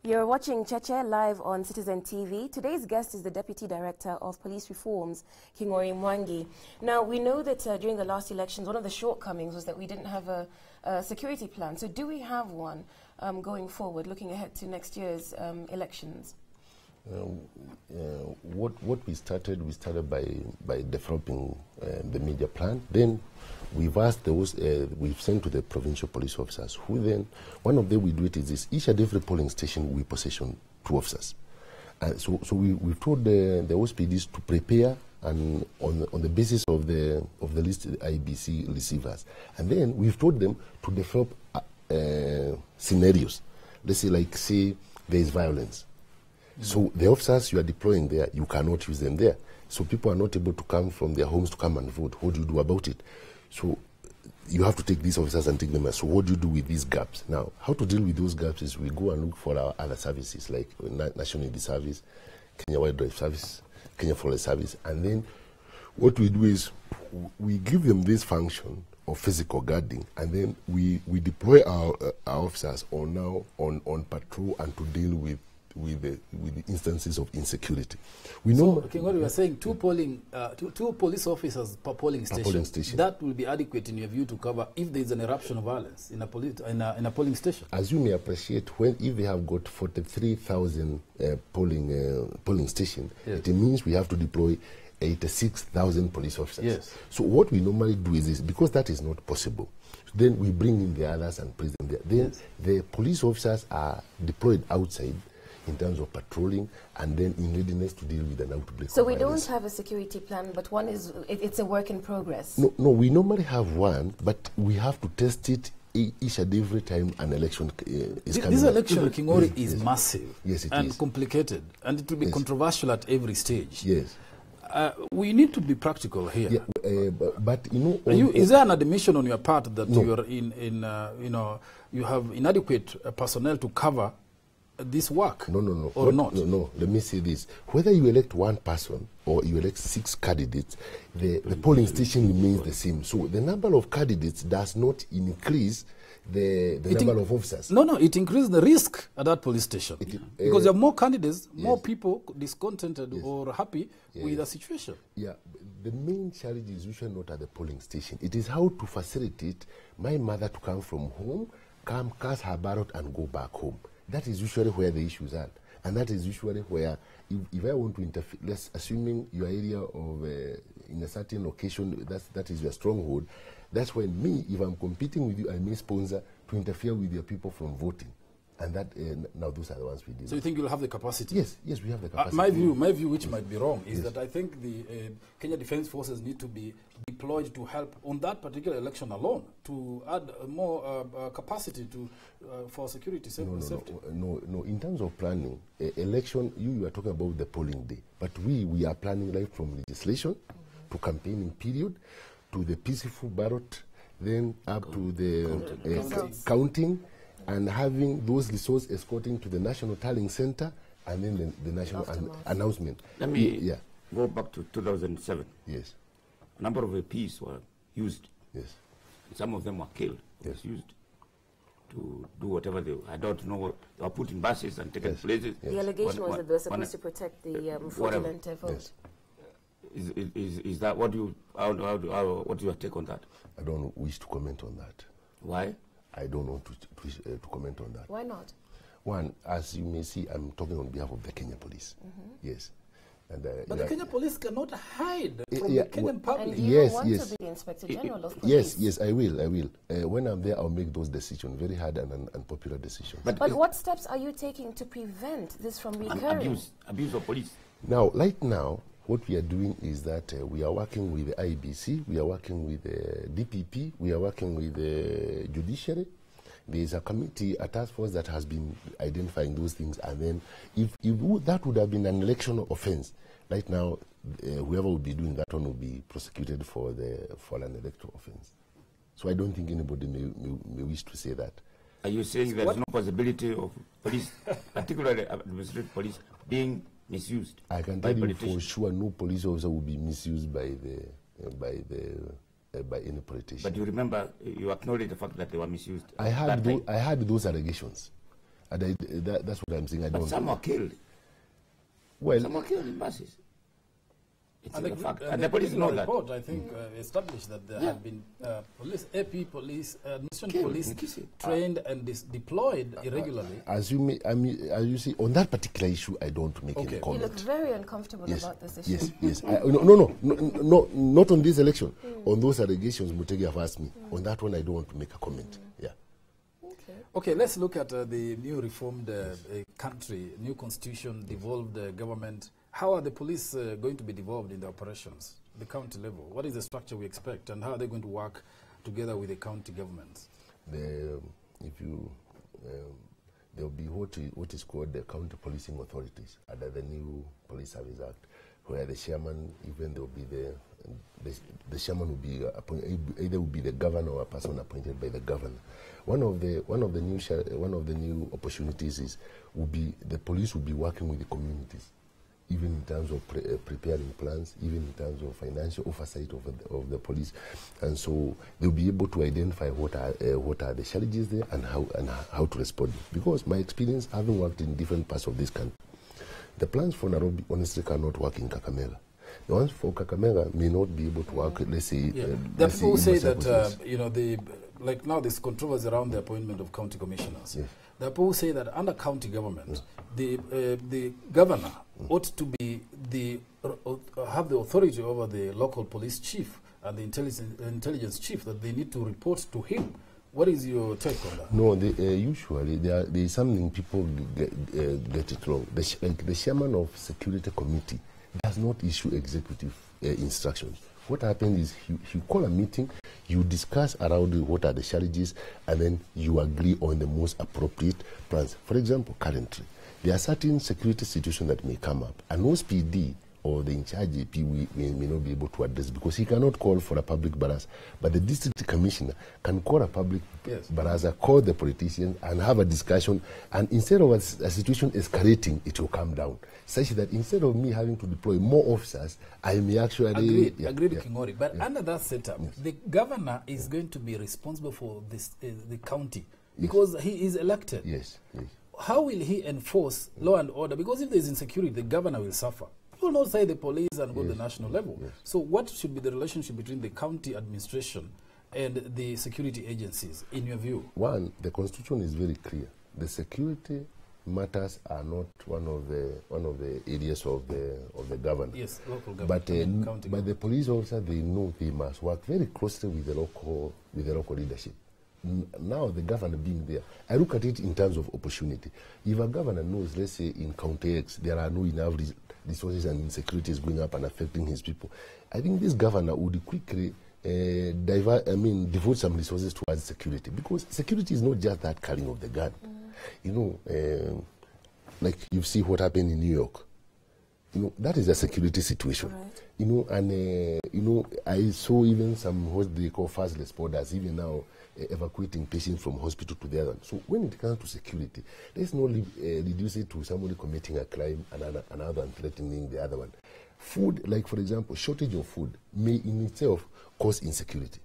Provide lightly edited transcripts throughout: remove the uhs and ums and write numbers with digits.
You're watching Cheche live on Citizen TV. Today's guest is the Deputy Director of Police Reforms, Kingo'ri Mwangi. Now, we know that during the last elections, one of the shortcomings was that we didn't have a security plan. So do we have one going forward, looking ahead to next year's elections? What we started by developing the media plan. Then we've asked those, we've sent to the provincial police officers, who then, one of them we do it is this: each and every polling station we possession 2 officers. So we've told the OSPDs to prepare and on the basis of the list IBC receivers, and then we've told them to develop scenarios. Let's say, like, say there is violence. So the officers you are deploying there, you cannot use them there. So people are not able to come from their homes to come and vote. What do you do about it? So you have to take these officers and take them out. So what do you do with these gaps? Now, how to deal with those gaps is we go and look for our other services, like National Unity Service, Kenya Wildlife Service, Kenya Forest Service. And then what we do is we give them this function of physical guarding, and then we deploy our officers on patrol and to deal with the instances of insecurity. We know. So, Kingo'ri, you are saying two police officers per polling station. That will be adequate in your view to cover if there is an eruption of violence in a polling station. As you may appreciate, if they have got 43,000 polling stations, yes, it means we have to deploy 86,000 police officers. Yes. So what we normally do is this, because that is not possible. Then we bring in the others and place them there. Then yes, the police officers are deployed outside in terms of patrolling, and then in readiness to deal with an outbreak. So we don't have a security plan, but one is, it's a work in progress. No, we normally have one, but we have to test it each and every time an election is coming. This election, Kingo'ri, is massive, yes, it and is complicated, and it will be controversial at every stage. Yes. We need to be practical here. Yeah, but you know, is there an admission on your part that you are you have inadequate personnel to cover this work? No. Or not? No. Let me say this: whether you elect one person or you elect 6 candidates, the polling station remains the same. So the number of candidates does not increase the number of officers. No, it increases the risk at that police station because you have more candidates, more people discontented or happy with the situation. Yeah, the main challenge is usually not at the polling station. It is how to facilitate my mother to come from home, cast her ballot and go back home. That is usually where the issues are. And that is usually where, if I want to interfere, assuming your area of, in a certain location, that is your stronghold, that's when me, if I'm competing with you, I may sponsor to interfere with your people from voting. And that, now those are the ones we do. So you think you'll have the capacity? Yes, we have the capacity. My view, which might be wrong, is that I think the Kenya Defence Forces need to be deployed to help on that particular election alone, to add more capacity to for security, safety. No. In terms of planning, election, you are talking about the polling day. But we are planning right from legislation to campaigning period, to the peaceful ballot, then up to the counting, and having those resources escorting to the National Tallying Center, and then the national announcement. Let me go back to 2007. Yes. A number of APs were used. Yes. Some of them were killed. Yes. Used to do whatever I don't know. They were put in buses and taken places. Yes. The allegation was that they were supposed to protect the fraudulent vote. Yes. Is that what you? What's your take on that? I don't wish to comment on that. Why? I don't want to comment on that. Why not? One, as you may see, I'm talking on behalf of the Kenya Police. Yes. And, but the Kenya Police cannot hide from the Kenyan public. And you want to be the Inspector General of Police. Yes, I will. When I'm there, I'll make those decisions, very hard and unpopular decisions. But what steps are you taking to prevent this from recurring? Abuse of police. Now, right now, what we are doing is that we are working with the IBC, we are working with the DPP, we are working with the judiciary. There is a committee, a task force that has been identifying those things, and then if that would have been an election offense, right now, whoever will be doing that one will be prosecuted for an electoral offense. So I don't think anybody may wish to say that. Are you saying there is no possibility of police, particularly administrative police, being misused? I can tell you for sure no police officer will be misused by any politician. But you remember, you acknowledge the fact that they were misused. I had those allegations. And that's what I'm saying. I But don't. some were killed. Well, Some were killed in buses. It's And a fact. the And the police know that. report, I think, established that there had been AP police, administration Killed police in Kisii. trained and deployed irregularly. as you see, on that particular issue, I don't make any Okay. You comment. look very uncomfortable about this issue. Yes. No, not on this election. On those allegations Mutegi have asked me. On that one, I don't want to make a comment. Yeah. Okay, let's look at the new reformed country, new constitution, devolved government. How are the police going to be devolved in the operations, the county level? What is the structure we expect, and how are they going to work together with the county governments? There will be what is called the county policing authorities under the new Police Service Act, where the chairman, even there will be the chairman will be appointed, either will be the governor or a person appointed by the governor. One of the new opportunities is the police will be working with the communities, even in terms of preparing plans, even in terms of financial oversight of the police, and so they'll be able to identify what are the challenges there and how to respond. Because my experience, having worked in different parts of this country, the plans for Nairobi honestly cannot work in Kakamega. The ones for Kakamega may not be able to work. Let's say the people who say that like now there's controversy around the appointment of county commissioners. Yes. The people who say that under county government, the governor ought to be have the authority over the local police chief and the intelligence chief, that they need to report to him. What is your take on that? No, usually there is something people get it wrong. The chairman of security committee does not issue executive instructions. What happens is you call a meeting, you discuss around what are the challenges, and then you agree on the most appropriate plans. For example, currently, there are certain security situations that may come up, and most PD or the in-charge AP may not be able to address, because he cannot call for a public baraza, but the district commissioner can call a public baraza, call the politicians, and have a discussion, and instead of a situation escalating, it will come down, such that instead of me having to deploy more officers, I may actually... Agreed, Kingo'ri. But under that setup, the governor is going to be responsible for this, the county, because he is elected. Yes. How will he enforce law and order? Because if there is insecurity, the governor will suffer. He will not say the police and go to the national level. So what should be the relationship between the county administration and the security agencies, in your view? One, the constitution is very clear. The security matters are not one of the areas of the government. Yes, local government. But the police officer, they know they must work very closely with the local leadership. Now the governor being there, I look at it in terms of opportunity. If a governor knows, let's say in County X, there are no enough resources and insecurity is going up and affecting his people, I think this governor would quickly devote some resources towards security, because security is not just that carrying of the gun. Like you see what happened in New York. That is a security situation. Right. I saw even some what they call fast responders even now evacuating patients from hospital to the other one. So when it comes to security, let's not reduce it to somebody committing a crime and another one threatening the other one. Food, like for example, shortage of food may in itself cause insecurity.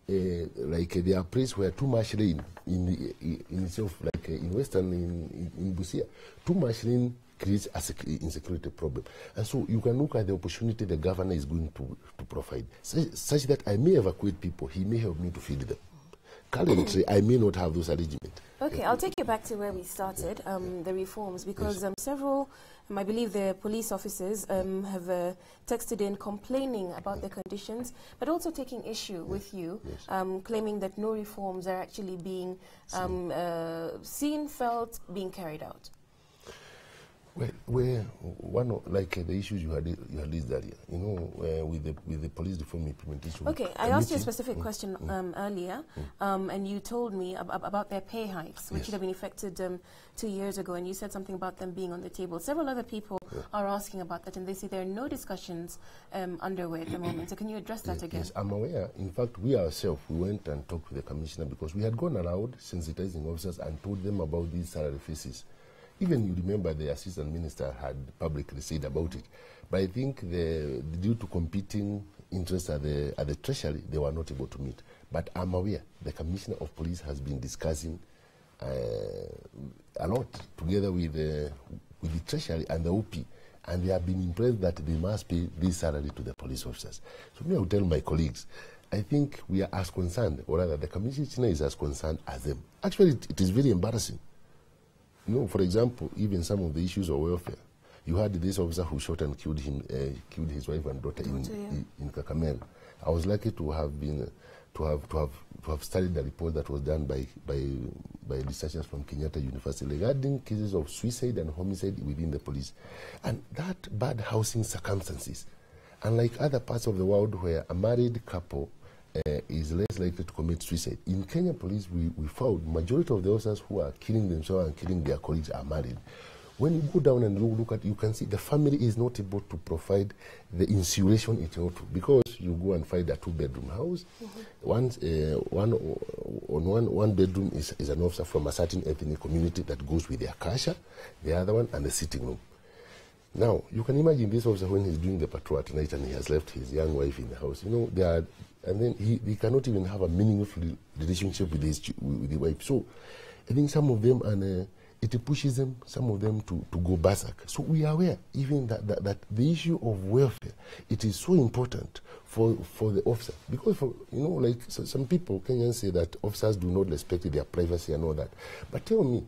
Like there are places where too much rain in itself, like in Western, in Busia, too much rain creates an insecurity problem. And so you can look at the opportunity the governor is going to provide, such that I may evacuate people, he may help me to feed them. Currently, I may not have those arrangements. Okay, I'll take you back to where we started, the reforms, because several, I believe the police officers have texted in complaining about the conditions, but also taking issue with you, claiming that no reforms are actually being seen, felt, being carried out. Well, one of, like the issues you had raised earlier, with the police reform implementation. Okay, I asked you a specific question earlier, and you told me about their pay hikes, which should have been effected 2 years ago, and you said something about them being on the table. Several other people are asking about that, and they say there are no discussions underway at the moment. So can you address that again? Yes, I'm aware. In fact, we ourselves, we went and talked to the commissioner, because we had gone around sensitizing officers and told them about these salary freezes. Even you remember the assistant minister had publicly said about it. But I think due to competing interests at the treasury, they were not able to meet. But I'm aware the commissioner of police has been discussing a lot together with the Treasury and the OP, and they have been impressed that they must pay this salary to the police officers. So me, I will tell my colleagues, I think we are as concerned, or rather the Commissioner is as concerned as them. Actually, it is very embarrassing. You know, for example, even some of the issues of welfare. You had this officer who shot and killed his wife and daughter in Kakamega. I was lucky to have been to have studied the report that was done by researchers from Kenyatta University regarding cases of suicide and homicide within the police, and that bad housing circumstances, unlike other parts of the world where a married couple is less likely to commit suicide. In Kenya police, we found majority of the officers who are killing themselves and killing their colleagues are married. When you go down and look at, you can see the family is not able to provide the insulation it ought to, because you go and find a two-bedroom house. One bedroom is an officer from a certain ethnic community that goes with their kasha, the other one and the sitting room. Now, you can imagine this officer when he's doing the patrol at night and he has left his young wife in the house. You know, and then he cannot even have a meaningful relationship with his wife. So, I think some of them, and it pushes them, some of them to go berserk. So we are aware even that the issue of welfare, it is so important for the officer. Because, like some people, Kenyans say that officers do not respect their privacy and all that. But tell me,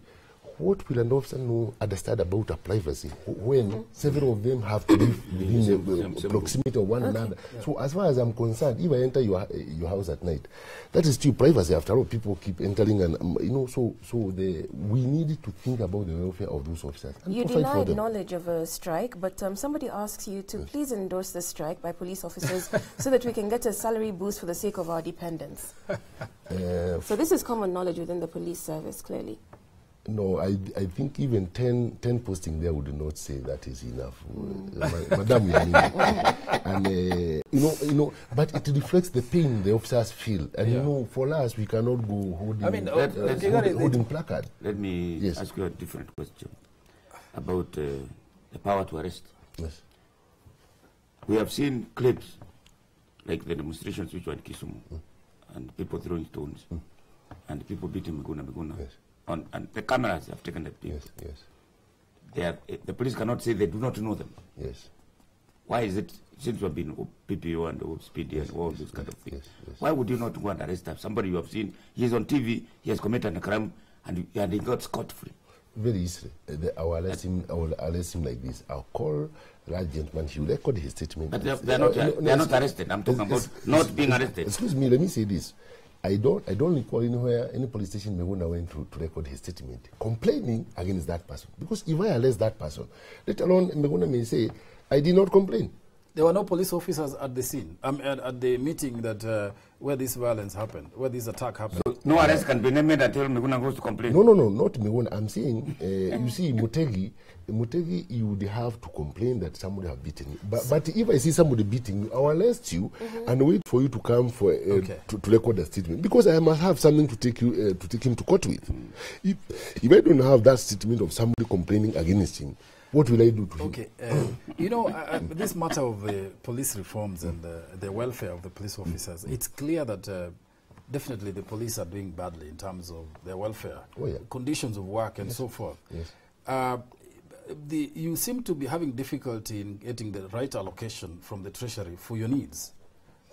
what will an officer understand about a privacy when several of them have to live within the proximity of one another? Yeah. So as far as I'm concerned, if I enter your house at night, that is still privacy. After all, people keep entering, and we need to think about the welfare of those officers. And you denied knowledge of a strike, but somebody asks you to please endorse the strike by police officers so that we can get a salary boost for the sake of our dependents. So this is common knowledge within the police service, clearly. No, I think even 10 posting there would not say that is enough. Madam, and but it reflects the pain the officers feel. And for us, we cannot go holding placard. Let me ask you a different question about the power to arrest. Yes. We have seen clips like the demonstrations which were in Kisumu, and people throwing stones, and people beating Miguna. Yes. And the cameras have taken the clip. Yes. The police cannot say they do not know them. Yes. Why is it, since we have been PPO and SPD and all these kind of things, why would you not go and arrest somebody you have seen, he is on TV, he has committed a crime, and he got scot-free? Very easily. I will arrest him like this. I'll call that gentleman, he will record his statement. But they are not arrested. I'm talking about not being arrested. Excuse me, let me say this. I don't recall anywhere any police station Meguna went to record his statement complaining against that person. Because if I arrest that person, let alone Meguna may say, I did not complain. There were no police officers at the scene, at the meeting that where this violence happened, where this attack happened. So no arrest can be named until Meguna goes to complain? No, not Meguna. I'm saying, you see, Mutegi, you would have to complain that somebody have beaten you. But if I see somebody beating you, I will arrest you and wait for you to come for to record the statement. Because I must have something to take him to court with. If I don't have that statement of somebody complaining against him, what will I do to him? This matter of the police reforms and the welfare of the police officers, it's clear that definitely the police are doing badly in terms of their welfare, conditions of work and so forth. Yes. You seem to be having difficulty in getting the right allocation from the Treasury for your needs.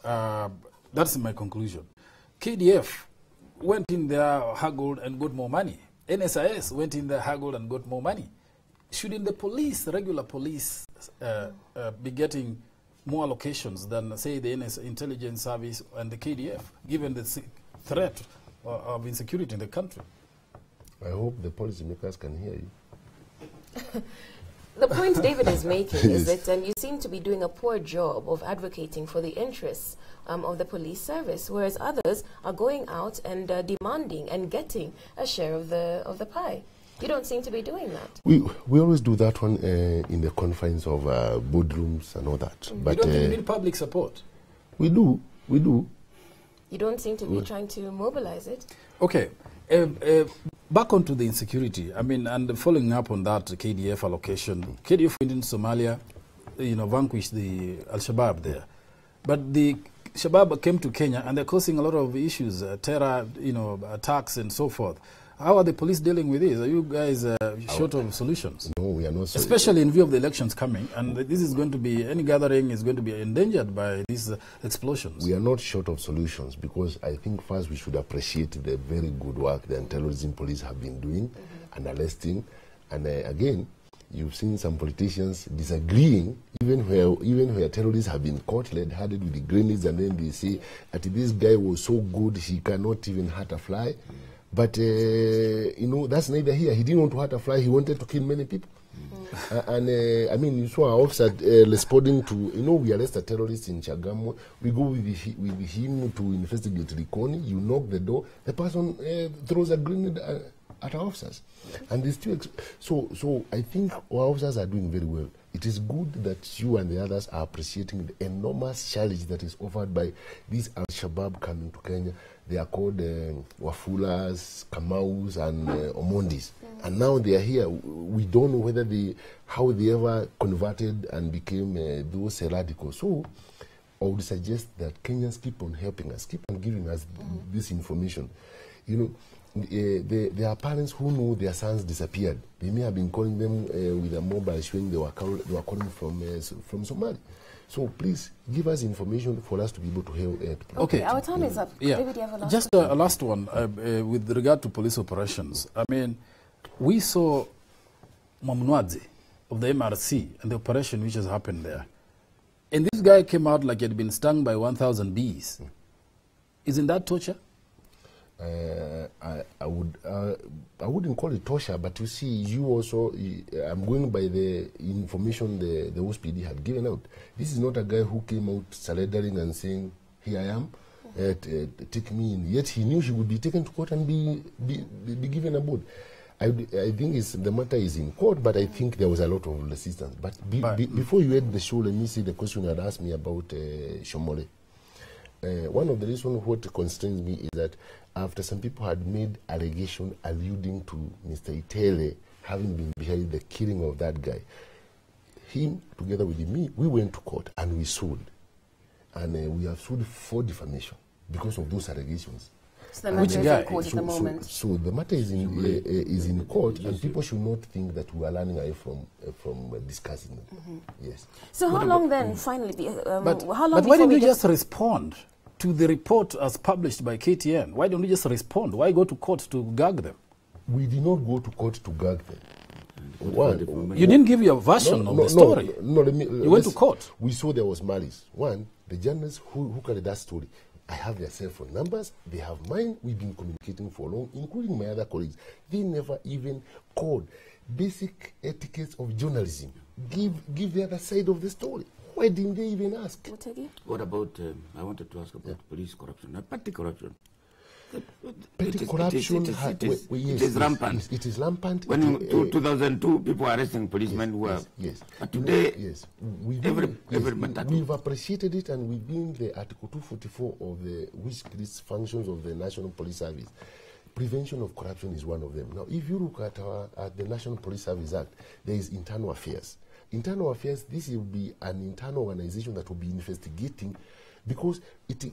That's my conclusion. KDF went in there, haggled and got more money. NSIS went in there, haggled and got more money. Shouldn't the police, the regular police, be getting more allocations than, say, the intelligence service and the KDF, given the threat of insecurity in the country? I hope the policymakers can hear you. The point David is making is that you seem to be doing a poor job of advocating for the interests of the police service, whereas others are going out and demanding and getting a share of the pie. You don't seem to be doing that. We always do that one in the confines of boardrooms and all that. But you don't think you need public support? We do. You don't seem to be trying to mobilize it. Okay. Back onto the insecurity. I mean, and following up on that KDF allocation, KDF went in Somalia, vanquished the Al-Shabaab there. But the Shabaab came to Kenya and they're causing a lot of issues, terror, attacks and so forth. How are the police dealing with this? Are you guys short of solutions? No, we are not. Especially in view of the elections coming, and this is going to be, any gathering is going to be endangered by these explosions. We are not short of solutions, because I think first we should appreciate the very good work the anti-terrorism police have been doing and arresting. And again, you've seen some politicians disagreeing, even where terrorists have been caught red-handed with the grenades, and then they say that this guy was so good he cannot even hurt a fly. But, you know, that's neither here. He didn't want to hurt a fly. He wanted to kill many people. I mean, you saw our officer responding to, you know, we arrest a terrorist in Chagamu. We go with him to investigate Rikoni. You knock the door. The person throws a grenade at our officers. And they still... So I think our officers are doing very well. It is good that you and the others are appreciating the enormous challenge that is offered by these Al-Shabaab coming to Kenya. They are called Wafulas, Kamaus, and Omondis. And now they are here. We don't know whether how they ever converted and became those radicals. So I would suggest that Kenyans keep on helping us, keep on giving us this information. You know, there are parents who know their sons disappeared. They may have been calling them with a mobile showing they were calling from Somalia. So please give us information for us to be able to help. Okay, our time is up. Yeah. David, you have a last Just a last one with regard to police operations. I mean, we saw Mwangi of the MRC and the operation which has happened there. And this guy came out like he had been stung by 1,000 bees. Isn't that torture? I wouldn't call it torture, but you see, you also, I'm going by the information the OSPD had given out. This is not a guy who came out surrendering and saying, here I am, take me in. Yet he knew he would be taken to court and be given a board. I think the matter is in court, but I think there was a lot of resistance. But before you end the show, let me see the question you had asked me about Shomole. One of the reasons what concerns me is that after some people had made allegation alluding to Mr. Itele having been behind the killing of that guy, him together with me, we went to court and we sued. And we have sued for defamation because of those allegations. So the matter is in court at the moment. So the matter is in court, and people should not think that we are running away from discussing them. Yes. So how long then, finally, how long but why don't you just respond to the report as published by KTN? Why don't you just respond? Why go to court to gag them? We did not go to court to gag them. You didn't give your version of the story. No, you went to court. We saw there was malice. One, the journalists who carried that story, I have their cell phone numbers, they have mine, we've been communicating for long, including my other colleagues. They never even called. Basic etiquette of journalism. Give the other side of the story. Why didn't they even ask? What about, I wanted to ask about police corruption, petty corruption. Petty corruption it is rampant. It is rampant. When in 2002, people were arresting policemen who were... Yes. But today, we've appreciated it, and within the Article 244 of the which lists functions of the National Police Service, prevention of corruption is one of them. Now, if you look at the National Police Service Act, there is internal affairs. Internal affairs, this will be an internal organization that will be investigating, because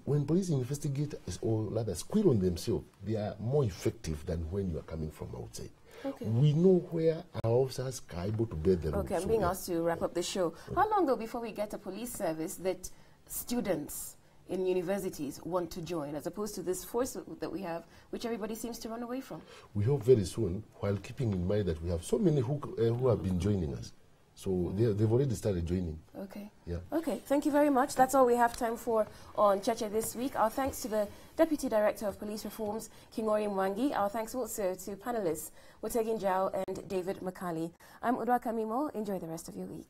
when police investigate or rather squeal on themselves, they are more effective than when you are coming from outside. Okay. We know where our officers are able to bear the Okay, I'm being asked to wrap up the show. How long, though, before we get a police service that students in universities want to join, as opposed to this force that we have, which everybody seems to run away from? We hope very soon, while keeping in mind that we have so many who have been joining us. So they've already started joining. Okay. Yeah. Okay. Thank you very much. That's all we have time for on Cheche this week. Our thanks to the Deputy Director of Police Reforms, Kingo'ri Mwangi. Our thanks also to panelists, Wotegi Njau and David Makali. I'm Udwa Kamimo. Enjoy the rest of your week.